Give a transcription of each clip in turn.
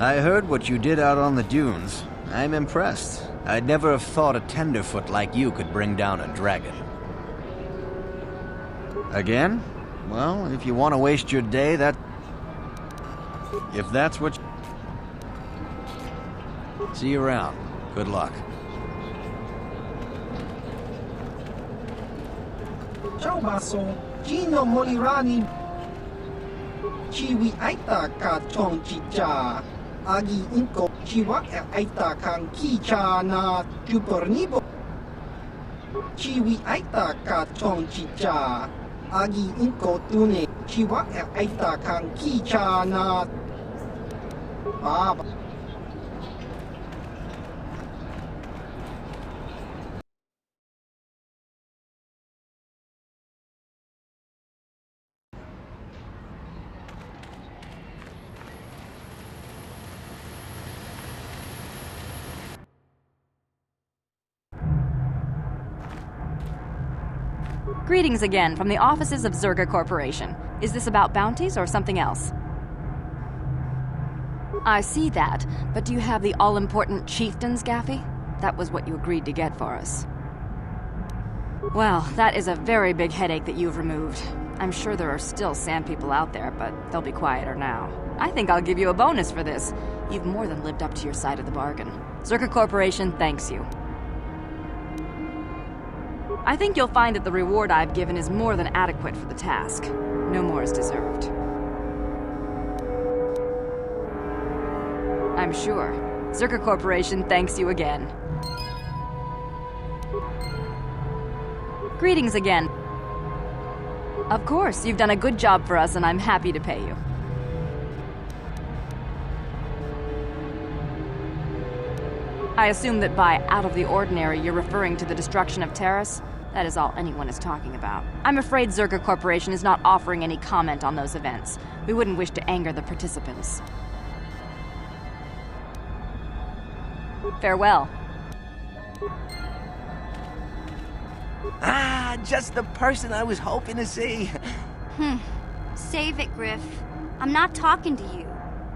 I heard what you did out on the dunes. I'm impressed. I'd never have thought a tenderfoot like you could bring down a dragon. Again? Well, if you want to waste your day, if that's what See you around. Good luck. Ciao baso, Gino Molirani. Chiwi aita ka chong chicha. Agi inko chiwak aita kang kicha na tupornibo. Chiwi aita ka chong chicha. Agi inko tune chiwak aita kang kicha na Baba. Greetings again from the offices of Zerga Corporation. Is this about bounties or something else? I see that, but do you have the all-important chieftains, Gaffy? That was what you agreed to get for us. Well, that is a very big headache that you've removed. I'm sure there are still sand people out there, but they'll be quieter now. I think I'll give you a bonus for this. You've more than lived up to your side of the bargain. Zerga Corporation thanks you. I think you'll find that the reward I've given is more than adequate for the task. No more is deserved. I'm sure. Zerga Corporation thanks you again. Greetings again. Of course, you've done a good job for us and I'm happy to pay you. I assume that by out of the ordinary, you're referring to the destruction of Terrace? That is all anyone is talking about. I'm afraid Zerga Corporation is not offering any comment on those events. We wouldn't wish to anger the participants. Farewell. Ah, just the person I was hoping to see. Save it, Griff. I'm not talking to you.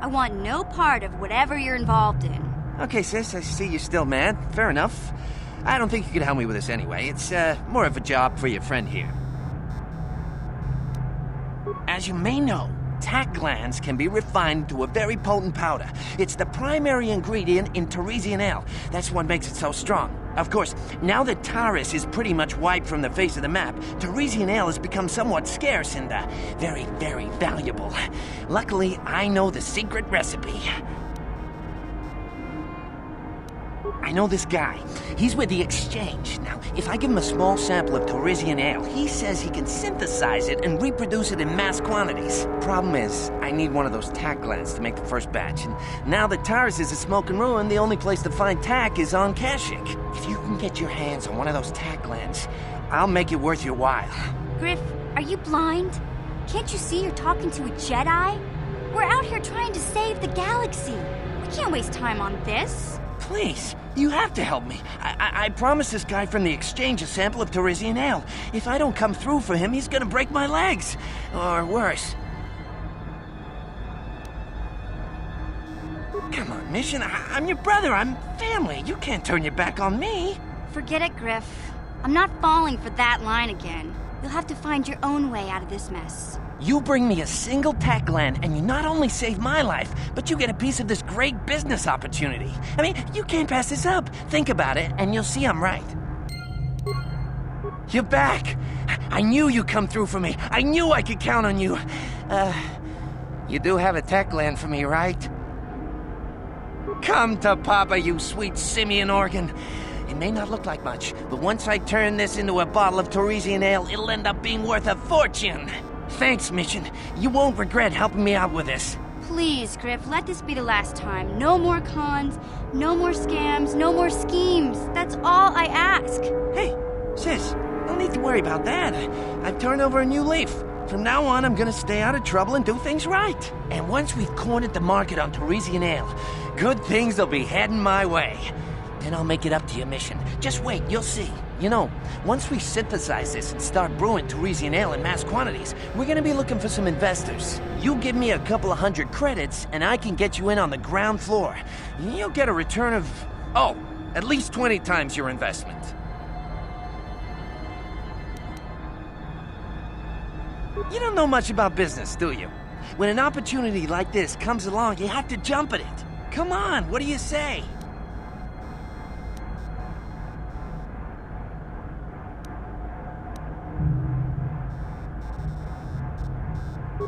I want no part of whatever you're involved in. Okay, sis, I see you're still mad. Fair enough. I don't think you can help me with this anyway. It's, more of a job for your friend here. As you may know, tack glands can be refined to a very potent powder. It's the primary ingredient in Teresian ale. That's what makes it so strong. Of course, now that Taris is pretty much wiped from the face of the map, Teresian ale has become somewhat scarce and, very, very valuable. Luckily, I know the secret recipe. I know this guy. He's with the Exchange. Now, if I give him a small sample of Teresian ale, he says he can synthesize it and reproduce it in mass quantities. Problem is, I need one of those tack glands to make the first batch, and now that Taris is a smoking ruin, the only place to find tack is on Kashyyyk. If you can get your hands on one of those tack glands, I'll make it worth your while. Griff, are you blind? Can't you see you're talking to a Jedi? We're out here trying to save the galaxy. We can't waste time on this. Please, you have to help me. I promised this guy from the Exchange a sample of Teresian ale. If I don't come through for him, he's gonna break my legs. Or worse. Come on, Mission. I'm your brother. I'm family. You can't turn your back on me. Forget it, Griff. I'm not falling for that line again. You'll have to find your own way out of this mess. You bring me a single tack gland, and you not only save my life, but you get a piece of this great business opportunity. I mean, you can't pass this up. Think about it, and you'll see I'm right. You're back. I knew you'd come through for me. I knew I could count on you. You do have a tack gland for me, right? Come to Papa, you sweet simian organ. It may not look like much, but once I turn this into a bottle of Torresian ale, it'll end up being worth a fortune. Thanks, Mission. You won't regret helping me out with this. Please, Griff, let this be the last time. No more cons, no more scams, no more schemes. That's all I ask. Hey, sis, no need to worry about that. I've turned over a new leaf. From now on, I'm gonna stay out of trouble and do things right. And once we've cornered the market on Torresian ale, good things will be heading my way. Then I'll make it up to you, Mission. Just wait, you'll see. You know, once we synthesize this and start brewing Torresian ale in mass quantities, we're gonna be looking for some investors. You give me a couple of 100 credits, and I can get you in on the ground floor. You'll get a return of, oh, at least 20 times your investment. You don't know much about business, do you? When an opportunity like this comes along, you have to jump at it. Come on, what do you say?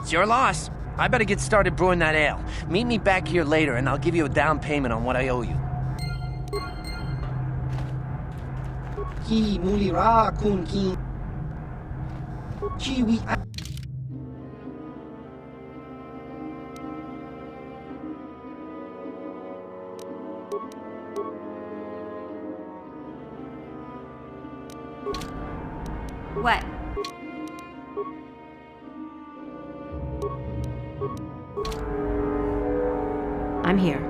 It's your loss. I better get started brewing that ale. Meet me back here later, and I'll give you a down payment on what I owe you. Ki mulira kun ki. Chiwi What? I'm here.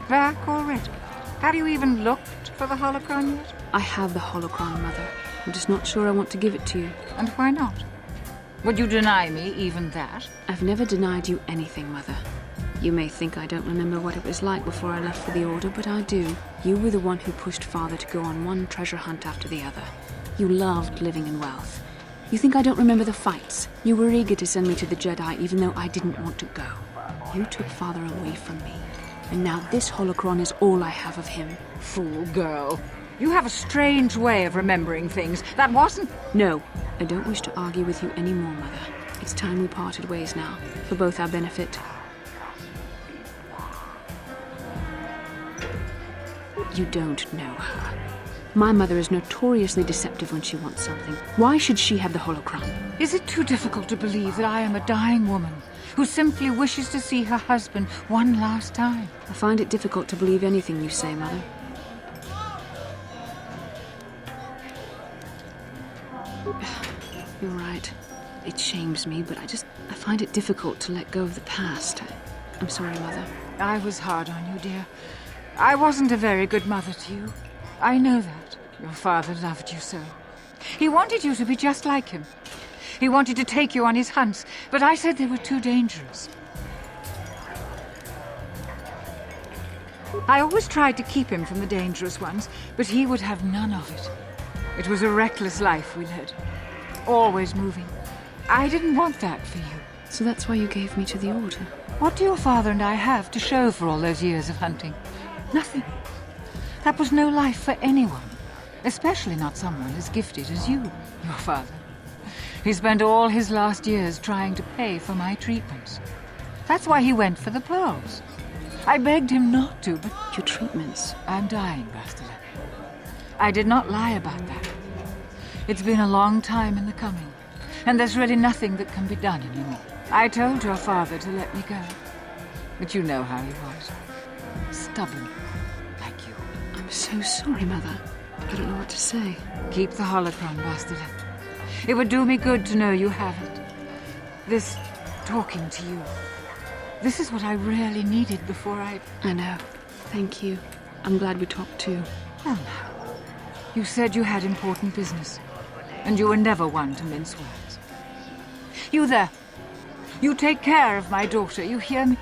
Back already? Have you even looked for the holocron yet? I have the holocron, Mother. I'm just not sure I want to give it to you. And why not? Would you deny me even that? I've never denied you anything, Mother. You may think I don't remember what it was like before I left for the Order, but I do. You were the one who pushed Father to go on one treasure hunt after the other. You loved living in wealth. You think I don't remember the fights? You were eager to send me to the Jedi even though I didn't want to go. You took Father away from me. And now this holocron is all I have of him. Fool girl. You have a strange way of remembering things. That wasn't... No, I don't wish to argue with you anymore, Mother. It's time we parted ways now, for both our benefit. You don't know her. My mother is notoriously deceptive when she wants something. Why should she have the holocron? Is it too difficult to believe that I am a dying woman who simply wishes to see her husband one last time? I find it difficult to believe anything you say, Mother. You're right. It shames me, but I find it difficult to let go of the past. I'm sorry, Mother. I was hard on you, dear. I wasn't a very good mother to you. I know that. Your father loved you so. He wanted you to be just like him. He wanted to take you on his hunts, but I said they were too dangerous. I always tried to keep him from the dangerous ones, but he would have none of it. It was a reckless life we led. Always moving. I didn't want that for you. So that's why you gave me to the Order? What do your father and I have to show for all those years of hunting? Nothing. That was no life for anyone. Especially not someone as gifted as you, your father. He spent all his last years trying to pay for my treatments. That's why he went for the pearls. I begged him not to, but Your treatments. I'm dying, Bastila. I did not lie about that. It's been a long time in the coming, and there's really nothing that can be done anymore. I told your father to let me go, but you know how he was. Stubborn, like you. I'm so sorry, Mother. I don't know what to say. Keep the holocron, Bastila. It would do me good to know you have it. This talking to you. This is what I really needed before I know. Thank you. I'm glad we talked too. Well, now, you said you had important business, and you were never one to mince words. You there. You take care of my daughter, you hear me?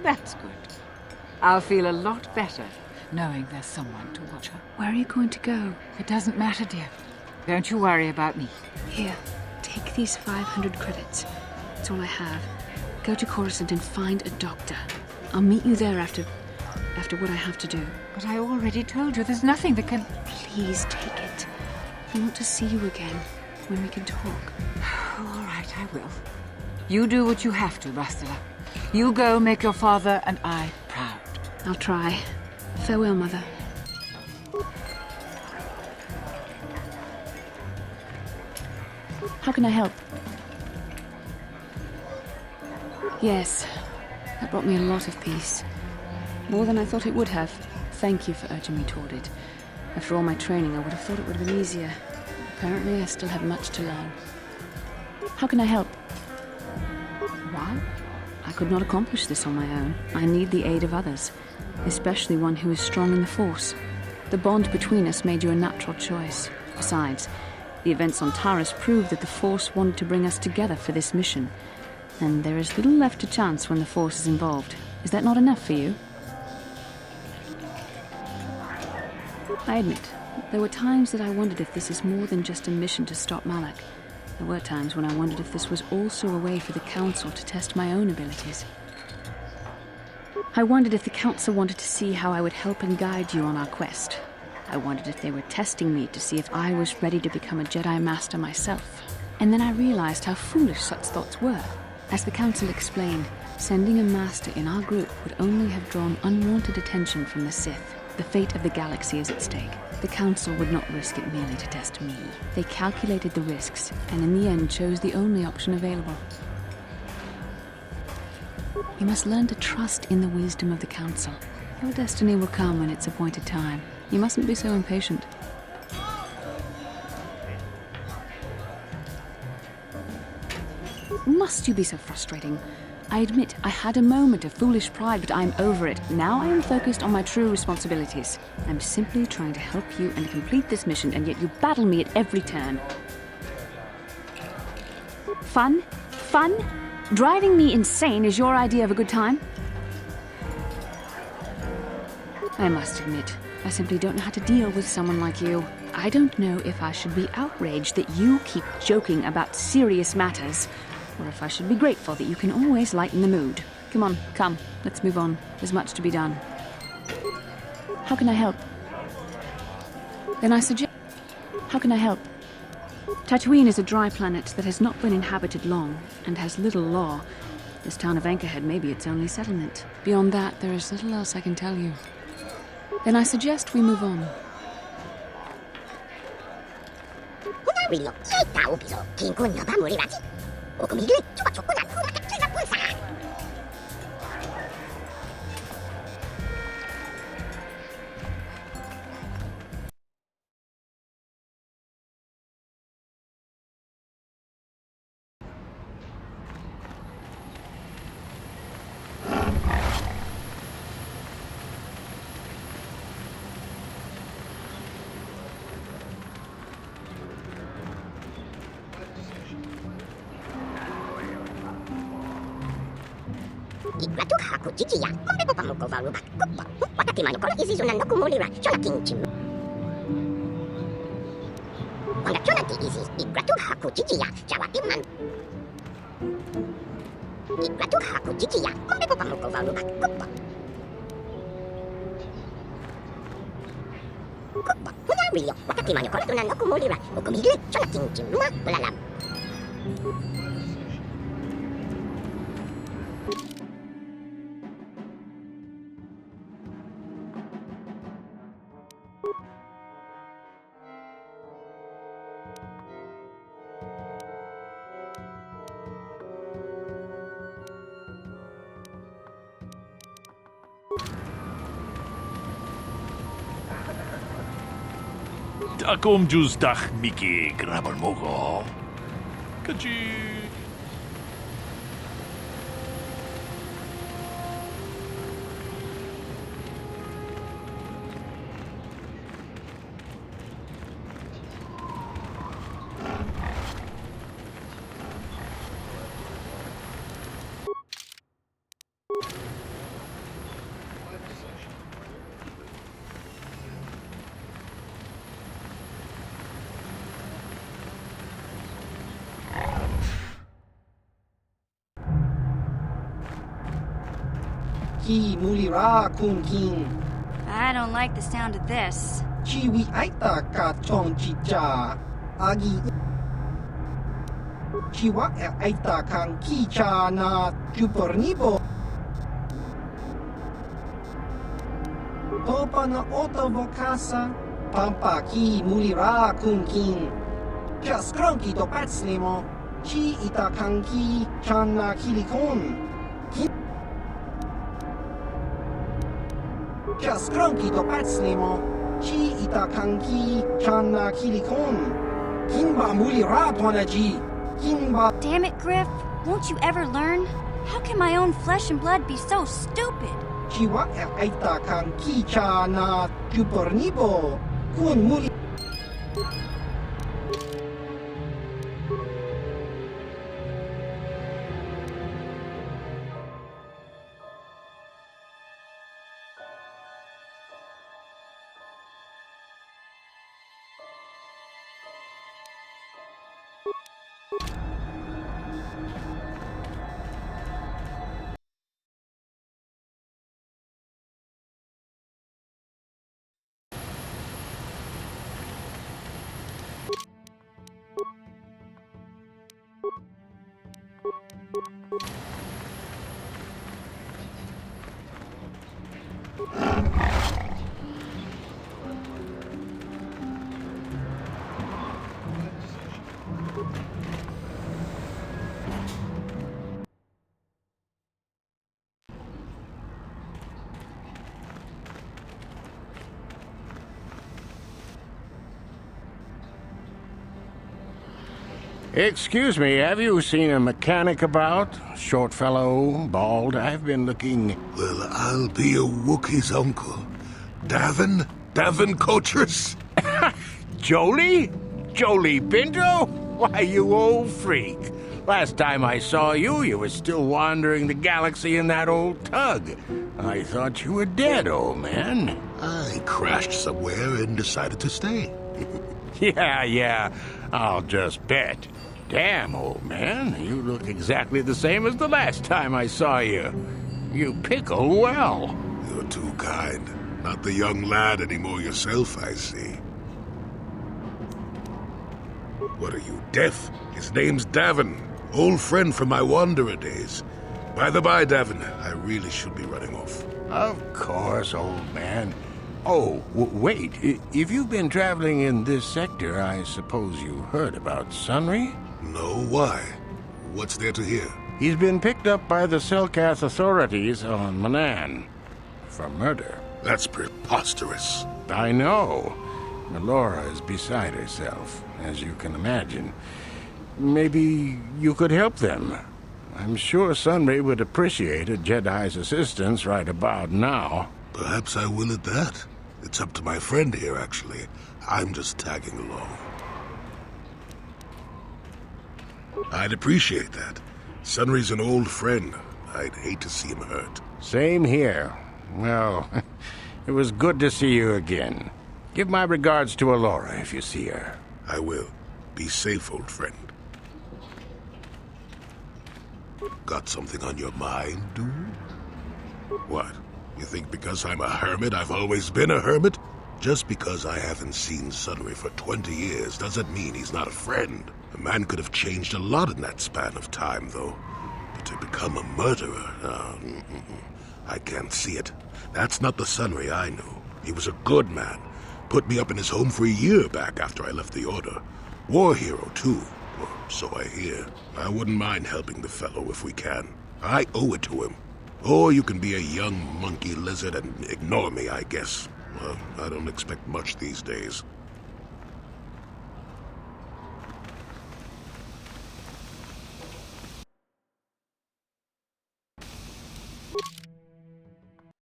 That's good. I'll feel a lot better knowing there's someone to watch her. Where are you going to go? It doesn't matter, dear. Don't you worry about me. Here, take these 500 credits. It's all I have. Go to Coruscant and find a doctor. I'll meet you there after what I have to do. But I already told you there's nothing that can... Please take it. I want to see you again, when we can talk. All right, I will. You do what you have to, Bastila. You go make your father and I proud. I'll try. Farewell, Mother. How can I help? Yes, that brought me a lot of peace. More than I thought it would have. Thank you for urging me toward it. After all my training, I would have thought it would have been easier. Apparently, I still have much to learn. How can I help? Why? I could not accomplish this on my own. I need the aid of others, especially one who is strong in the Force. The bond between us made you a natural choice. Besides, the events on Taris proved that the Force wanted to bring us together for this mission. And there is little left to chance when the Force is involved. Is that not enough for you? I admit, there were times that I wondered if this is more than just a mission to stop Malak. There were times when I wondered if this was also a way for the Council to test my own abilities. I wondered if the Council wanted to see how I would help and guide you on our quest. I wondered if they were testing me to see if I was ready to become a Jedi Master myself. And then I realized how foolish such thoughts were. As the Council explained, sending a Master in our group would only have drawn unwanted attention from the Sith. The fate of the galaxy is at stake. The Council would not risk it merely to test me. They calculated the risks, and in the end chose the only option available. You must learn to trust in the wisdom of the Council. Your destiny will come when it's appointed time. You mustn't be so impatient. Must you be so frustrating? I admit I had a moment of foolish pride, but I'm over it. Now I am focused on my true responsibilities. I'm simply trying to help you and complete this mission, and yet you battle me at every turn. Fun? Fun? Driving me insane is your idea of a good time? I must admit, I simply don't know how to deal with someone like you. I don't know if I should be outraged that you keep joking about serious matters, or if I should be grateful that you can always lighten the mood. Come, let's move on. There's much to be done. How can I help? Then I suggest... How can I help? Tatooine is a dry planet that has not been inhabited long, and has little law. This town of Anchorhead may be its only settlement. Beyond that, there is little else I can tell you. Then I suggest we move on. Takom justach Miki grabar mogo. Kachi. Ki mulira kun king. I don't like the sound of this. Chiwi aita ka chong chicha. Agi Chiwa aita kang kicha na chupornibo. Topa na oto vokasa. Pampa ki mulira kun king. Just cronky to patslimo. Chi ita kang ki chan na kilikon. Just cronky to patslimo. Chi ita kang ki chan na kilikon. Kinba mulira tonaji. Kinba. Damn it, Griff. Won't you ever learn? How can my own flesh and blood be so stupid? Chiwa aita kang kicha na chupornibo. Kun muli. Excuse me, have you seen a mechanic about? Short fellow, bald. I've been looking... Well, I'll be a Wookiee's uncle. Davin? Davin Coatress? Jolie? Jolie Pinto? Why, you old freak. Last time I saw you, you were still wandering the galaxy in that old tug. I thought you were dead, old man. I crashed somewhere and decided to stay. Yeah, I'll just bet. Damn, old man, you look exactly the same as the last time I saw you. You pickle well. You're too kind. Not the young lad anymore yourself, I see. What are you, deaf? His name's Davin. Old friend from my Wanderer days. By the by, Davin, I really should be running off. Of course, old man. Oh, wait. If you've been traveling in this sector, I suppose you heard about Sunry? No, why? What's there to hear? He's been picked up by the Selkath authorities on Manan for murder. That's preposterous. I know. Melora is beside herself, as you can imagine. Maybe you could help them. I'm sure Sunry would appreciate a Jedi's assistance right about now. Perhaps I will at that. It's up to my friend here, actually. I'm just tagging along. I'd appreciate that. Sunry's an old friend. I'd hate to see him hurt. Same here. Well, it was good to see you again. Give my regards to Alora if you see her. I will. Be safe, old friend. Got something on your mind, dude? What? You think because I'm a hermit, I've always been a hermit? Just because I haven't seen Sunray for 20 years doesn't mean he's not a friend. A man could have changed a lot in that span of time, though. But to become a murderer, I can't see it. That's not the Sunray I knew. He was a good man. Put me up in his home for a year back after I left the Order. War hero, too. Or so I hear. I wouldn't mind helping the fellow if we can. I owe it to him. Or you can be a young monkey lizard and ignore me, I guess. Well, I don't expect much these days.